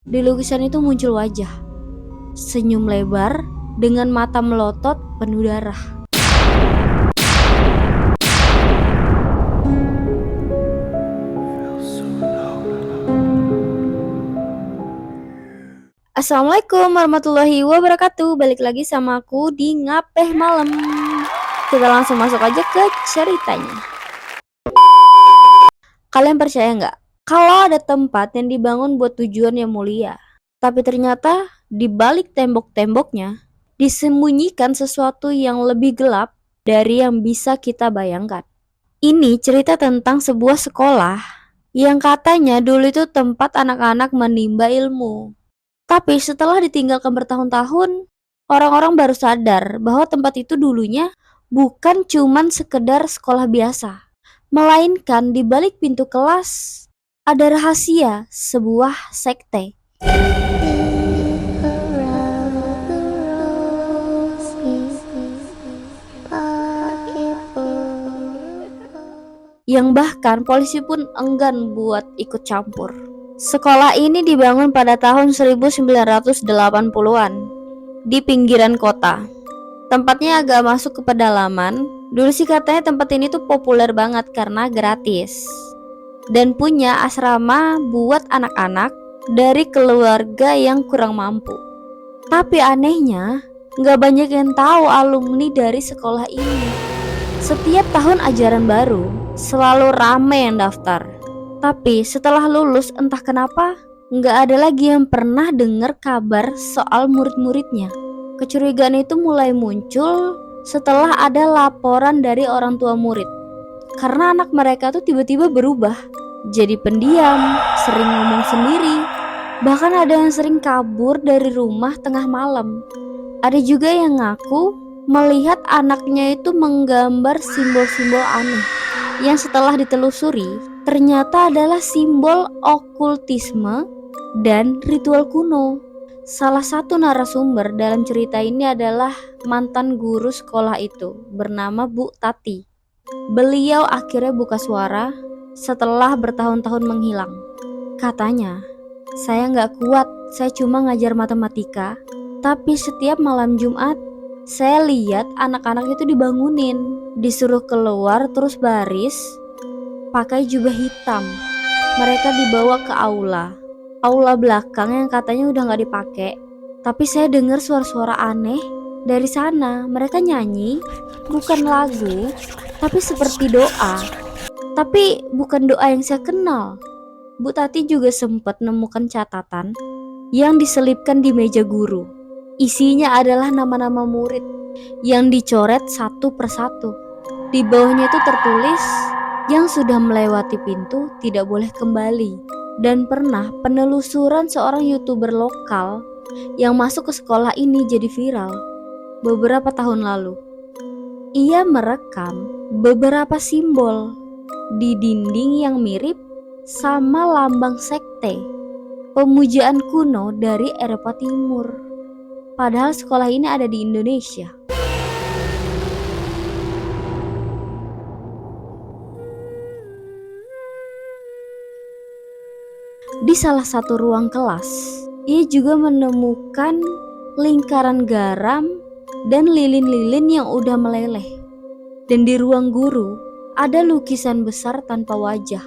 Di lukisan itu muncul wajah, senyum lebar dengan mata melotot penuh darah. Assalamualaikum warahmatullahi wabarakatuh. Balik lagi sama aku di Ngapeh Malam. Kita langsung masuk aja ke ceritanya. Kalian percaya nggak kalau ada tempat yang dibangun buat tujuan yang mulia, tapi ternyata di balik tembok-temboknya disembunyikan sesuatu yang lebih gelap dari yang bisa kita bayangkan. Ini cerita tentang sebuah sekolah yang katanya dulu itu tempat anak-anak menimba ilmu. Tapi setelah ditinggalkan bertahun-tahun, orang-orang baru sadar bahwa tempat itu dulunya bukan cuman sekedar sekolah biasa, melainkan di balik pintu kelas ada rahasia sebuah sekte. Yang bahkan polisi pun enggan buat ikut campur. Sekolah ini dibangun pada tahun 1980-an di pinggiran kota. Tempatnya agak masuk ke pedalaman. Dulu sih katanya tempat ini tuh populer banget karena gratis dan punya asrama buat anak-anak dari keluarga yang kurang mampu. Tapi anehnya, nggak banyak yang tahu alumni dari sekolah ini. Setiap tahun ajaran baru, selalu rame yang daftar. Tapi setelah lulus entah kenapa, nggak ada lagi yang pernah dengar kabar soal murid-muridnya. Kecurigaan itu mulai muncul setelah ada laporan dari orang tua murid. Karena anak mereka tuh tiba-tiba berubah, jadi pendiam, sering ngomong sendiri. Bahkan ada yang sering kabur dari rumah tengah malam. Ada juga yang ngaku melihat anaknya itu menggambar simbol-simbol aneh yang setelah ditelusuri ternyata adalah simbol okultisme dan ritual kuno. Salah satu narasumber dalam cerita ini adalah mantan guru sekolah itu bernama Bu Tati. Beliau akhirnya buka suara setelah bertahun-tahun menghilang. Katanya, "Saya nggak kuat, saya cuma ngajar matematika, tapi setiap malam Jumat saya lihat anak-anak itu dibangunin, disuruh keluar terus baris, pakai jubah hitam. Mereka dibawa ke aula belakang yang katanya udah gak dipakai. Tapi saya dengar suara-suara aneh dari sana. Mereka nyanyi, bukan lagu, tapi seperti doa. Tapi bukan doa yang saya kenal." Bu Tati juga sempat nemukan catatan yang diselipkan di meja guru. Isinya adalah nama-nama murid yang dicoret satu persatu. Di bawahnya itu tertulis, yang sudah melewati pintu tidak boleh kembali. Dan pernah penelusuran seorang YouTuber lokal yang masuk ke sekolah ini jadi viral beberapa tahun lalu. Ia merekam beberapa simbol di dinding yang mirip sama lambang sekte pemujaan kuno dari Eropa Timur. Padahal sekolah ini ada di Indonesia. Di salah satu ruang kelas, ia juga menemukan lingkaran garam dan lilin-lilin yang udah meleleh. Dan di ruang guru, ada lukisan besar tanpa wajah.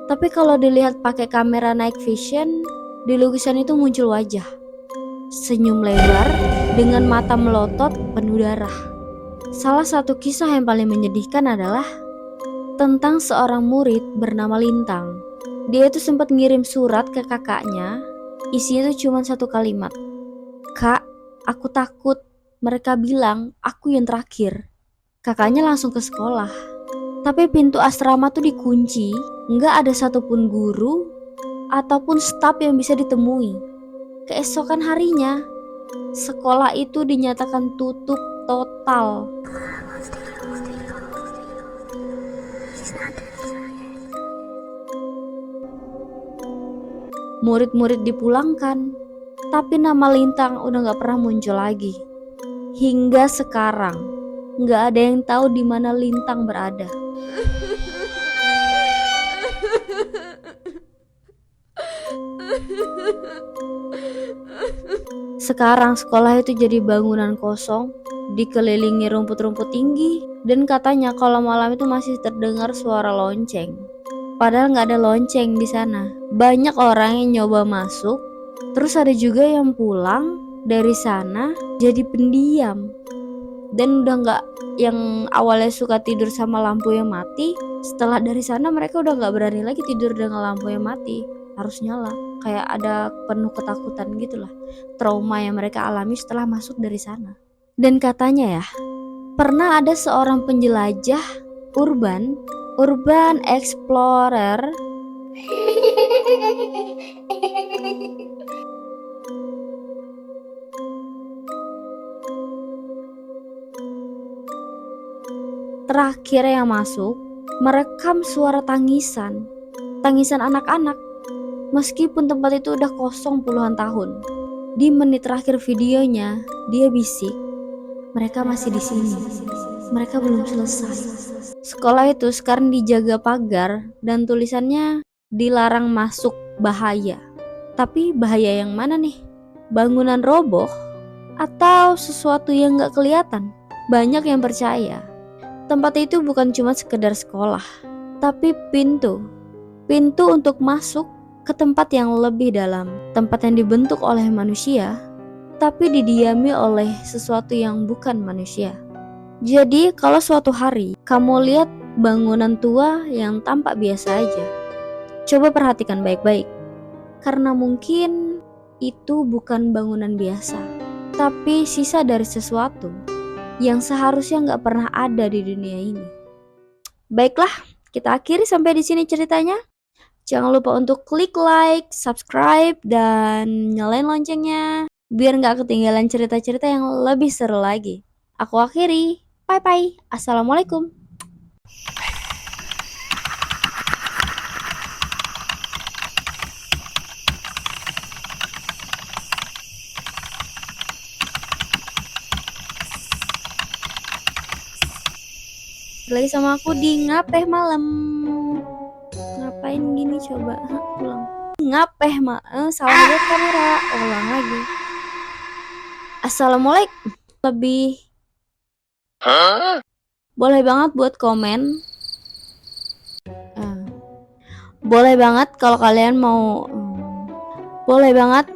Tapi kalau dilihat pakai kamera night vision, di lukisan itu muncul wajah, senyum lebar dengan mata melotot penuh darah. Salah satu kisah yang paling menyedihkan adalah tentang seorang murid bernama Lintang. Dia itu sempat ngirim surat ke kakaknya. Isinya itu cuma satu kalimat, "Kak, aku takut. Mereka bilang aku yang terakhir." Kakaknya langsung ke sekolah. Tapi pintu asrama tuh dikunci. Nggak ada satupun guru ataupun staf yang bisa ditemui. Keesokan harinya, sekolah itu dinyatakan tutup total. Murid-murid dipulangkan, tapi nama Lintang udah gak pernah muncul lagi. Hingga sekarang, gak ada yang tahu di mana Lintang berada. Sekarang sekolah itu jadi bangunan kosong, dikelilingi rumput-rumput tinggi, dan katanya kalau malam itu masih terdengar suara lonceng. Padahal nggak ada lonceng di sana. Banyak orang yang nyoba masuk, terus ada juga yang pulang dari sana jadi pendiam. Dan udah nggak, yang awalnya suka tidur sama lampu yang mati, setelah dari sana mereka udah nggak berani lagi tidur dengan lampu yang mati, harus nyala. Kayak ada penuh ketakutan gitulah, trauma yang mereka alami setelah masuk dari sana. Dan katanya ya, pernah ada seorang penjelajah urban explorer terakhir yang masuk, merekam suara tangisan anak-anak. Meskipun tempat itu udah kosong puluhan tahun, di menit terakhir videonya dia bisik, mereka masih di sini, mereka belum selesai. Sekolah itu sekarang dijaga pagar dan tulisannya dilarang masuk, bahaya. Tapi bahaya yang mana nih? Bangunan roboh atau sesuatu yang gak kelihatan? Banyak yang percaya tempat itu bukan cuma sekedar sekolah, tapi pintu untuk masuk ke tempat yang lebih dalam, tempat yang dibentuk oleh manusia, tapi didiami oleh sesuatu yang bukan manusia. Jadi kalau suatu hari kamu lihat bangunan tua yang tampak biasa aja, coba perhatikan baik-baik, karena mungkin itu bukan bangunan biasa, tapi sisa dari sesuatu yang seharusnya gak pernah ada di dunia ini. Baiklah, kita akhiri sampai di sini ceritanya. Jangan lupa untuk klik like, subscribe, dan nyalain loncengnya biar gak ketinggalan cerita-cerita yang lebih seru lagi. Aku akhiri. Bye-bye. Assalamualaikum. Lagi sama aku di Ngapeh Malam. Ngapain gini coba? Ulang. Ngapeh salah lihat kamera. Ulang lagi. Assalamualaikum. Lebih boleh banget buat komen. Boleh banget kalau kalian mau. Boleh banget.